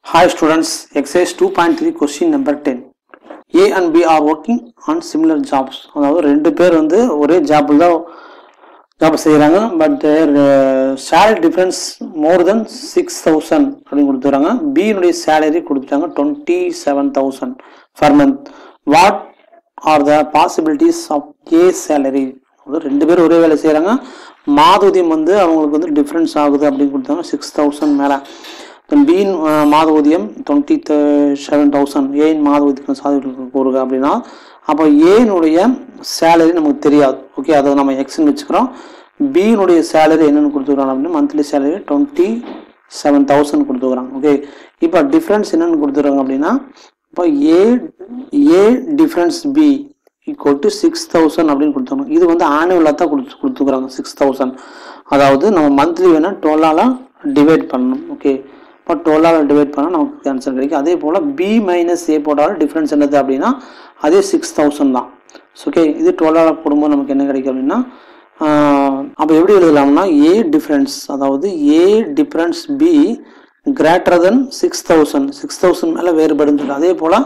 Hi students, exercise 2.3 question number 10. A and B are working on similar jobs. அதாவது ரெண்டு பேர் வந்து ஒரே ஜாப்ல தான் ஜாப் செய்கிறாங்க. But their salary difference more than 6,000 அப்படின்னு கொடுத்துறாங்க. பியினுடைய சேலரி கொடுத்துட்டாங்க 27,000 per month. What are the possibilities of A salary? ரெண்டு பேரும் ஒரே வேலை செய்கிறாங்க. மாதூதியம் வந்து அவங்களுக்கு வந்து டிஃப்ரென்ஸ் ஆகுது அப்படின்னு கொடுத்தாங்க 6,000 மேலே. பியின் மாத ஊதியம் 27,000. ஏன் மாத ஊதியம் சாதிகளுக்கு கூறுக அப்படின்னா, அப்போ ஏனுடைய சேலரி நமக்கு தெரியாது. ஓகே, அதை நம்ம எக்ஸ்ன்னு வச்சுக்கிறோம். பியினுடைய சேலரி என்னென்னு கொடுத்துக்கிறாங்க அப்படின்னா மந்த்லி சேலரி 27,000 கொடுத்துக்கிறாங்க. ஓகே, இப்போ டிஃப்ரென்ஸ் என்னென்னு கொடுத்துருக்காங்க அப்படின்னா, இப்போ A difference B equal to 6,000 அப்படின்னு கொடுத்துருக்காங்க. இது வந்து ஆனுவலாக தான் கொடுத்துக்கிறாங்க 6,000. அதாவது நம்ம மந்த்லி வேணால் 12ஆல் டிவைட் பண்ணணும். ஓகே, இப்போ 12ஆல் டிவைட் பண்ணால் நமக்கு ஆன்சர் கிடைக்கும். அதே போல் பி மைனஸ் ஏ போட்டாலும் டிஃப்ரென்ஸ் என்னது அப்படின்னா அதே 6,000 தான். ஓகே, இது 12ஆல் போடும்போது நமக்கு என்ன கிடைக்கும் அப்படின்னா, அப்போ எப்படி எழுதலாம்னா ஏ டிஃப்ரென்ஸ், அதாவது A difference B greater than 6,000 மேலே வேறுபடுது. அதே போல்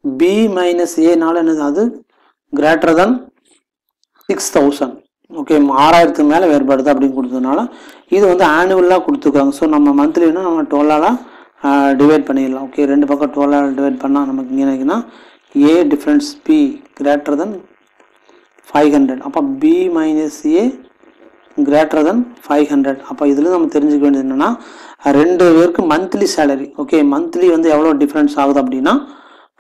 பி மைனஸ் ஏனால என்னது, அது கிரேட்டர் தென் 6,000. ஓகே, 6,000 மேலே வேறுபடுது அப்படின்னு கொடுத்ததுனால இது வந்து ஆனுவலாக கொடுத்துருக்காங்க. ஸோ நம்ம மந்த்லினா நம்ம 12ஆல் டிவைட் பண்ணிடலாம். ஓகே, ரெண்டு பக்கம் 12ஆல் டிவைட் பண்ணால் நமக்கு இங்கே என்னன்னா A difference B greater than 500. அப்போ B minus A greater than 500. அப்போ இதில் நம்ம தெரிஞ்சுக்க வேண்டியது என்னென்னா, ரெண்டு பேருக்கு மந்த்லி சேலரி. ஓகே, மந்த்லி வந்து எவ்வளோ டிஃப்ரென்ஸ் ஆகுது அப்படின்னா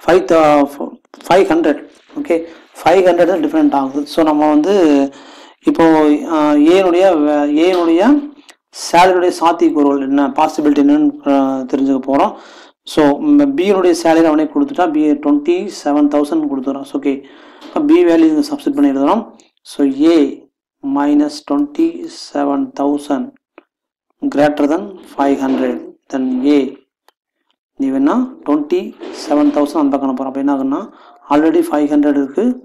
500. ஓகே, 500 தான் டிஃப்ரெண்ட் ஆகுது. ஸோ நம்ம வந்து இப்போது ஏனுடைய சேலரியுடைய சாத்தியக்கூறுகள் என்ன, பாசிபிலிட்டி என்னன்னு தெரிஞ்சுக்க போகிறோம். ஸோ பியினுடைய சேலரி அவனே கொடுத்துட்டா பி 27,000 கொடுத்துறோம். ஓகே, பி வேல்யூ இங்கே சப்ஸ்டிட் பண்ணி எழுதுகிறோம். ஸோ ஏ மைனஸ் 27,000 கிரேட்டர் தென் 500. தென் ஏ நீ வேணா 27,000 அந்த பக்கம் போகிறோம். அப்போ என்ன ஆகுன்னா ஆல்ரெடி 500 இருக்குது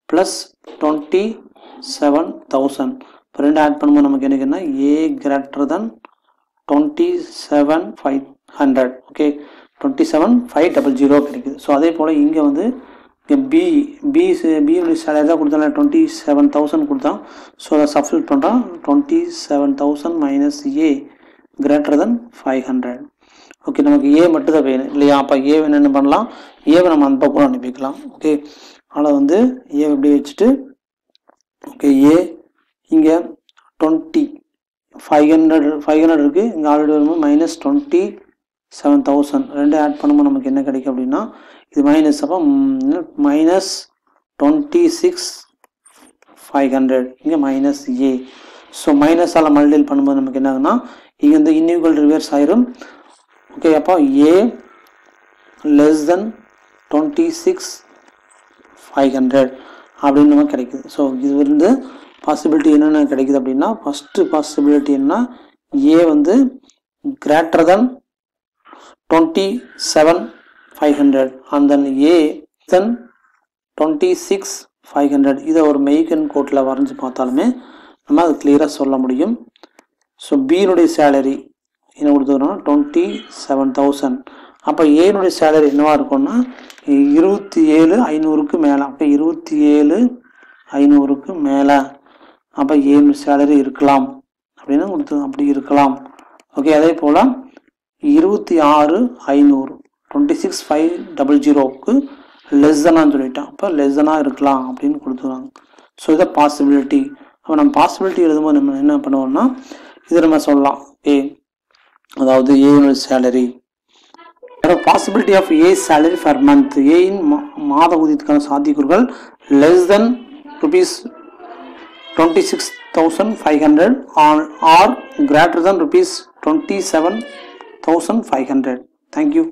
ப்ளஸ் 27,000. இப்போ ரெண்டு ஆட் பண்ணும்போது நமக்கு என்னன்னா ஏ கிரேட்டர் தென் 27,500. ஓகே, 27,500 கிடைக்குது. ஸோ அதே போல் இங்கே வந்து பியுடைய சேலரி தான் கொடுத்தாங்க 27,000 கொடுத்தான். ஸோ அதை சப்ஸ்டிட் பண்ணுறான் 27,000 minus A greater than 500. Okay, நமக்கு ஏ மட்டும் தான் வேணும் இல்லையா? அப்போ ஏ வேணும் என்ன பண்ணலாம், ஏவை நம்ம அந்த பக்கம் அனுப்பிக்கலாம். ஓகே, அதனால் வந்து ஏ இப்படி வச்சுட்டு, ஓகே, ஏ இங்கே 500 இருக்குது. இங்கே ஆல்ரெடி வரும்போது மைனஸ் 27,000 ரெண்டு ஆட் பண்ணும்போது நமக்கு என்ன கிடைக்கும் அப்படின்னா இது மைனஸ். அப்போ மைனஸ் 26,500 இங்கே மைனஸ் ஏ. ஸோ மைனஸால் மல்டிபிள் பண்ணும்போது நமக்கு என்ன ஆகுனா இங்கே வந்து இன்இக்வல் ரிவர்ஸ் ஆயிரும். ஓகே, அப்போ ஏ லெஸ் தென் 26,500 அப்படின்னு நமக்கு கிடைக்குது. ஸோ இது வந்து பாசிபிலிட்டி என்னென்ன கிடைக்குது அப்படின்னா, ஃபஸ்ட்டு பாசிபிலிட்டி என்ன, ஏ வந்து கிரேட்டர் தென் 27,500 அண்ட் தென் ஏ தென் 26,500. இதை ஒரு மெய்கன் கோட்டில் வரைஞ்சி பார்த்தாலுமே நம்ம அது கிளியராக சொல்ல முடியும். ஸோ பியினுடைய சேலரி என்ன கொடுத்துக்கிறோம்னா 27,000. அப்போ ஏனுடைய சேலரி என்னவா இருக்கும்னா 27,500க்கு மேலே. அப்போ 27,500க்கு மேலே அப்போ ஏனு சேலரி இருக்கலாம் அப்படின்னு கொடுத்து அப்படி இருக்கலாம். ஓகே, அதே போல் 26,500 26,500க்கு லெஸ்ஸனான்னு சொல்லிட்டான். அப்போ லெஸ்ஸனாக இருக்கலாம் அப்படின்னு கொடுத்துருவாங்க. ஸோ இதை பாசிபிலிட்டி. அப்போ நம்ம பாசிபிலிட்டி எழுதும்போது நம்ம என்ன பண்ணுவோம்னா இதை நம்ம சொல்லலாம். அதாவது ஏனுடைய salary possibility of A salary per month. ஏயின் மாத ஊதியத்துக்கான சாத்தியக்கூறுகள் less than rupees 26,500 or greater than rupees 27,500. Thank you.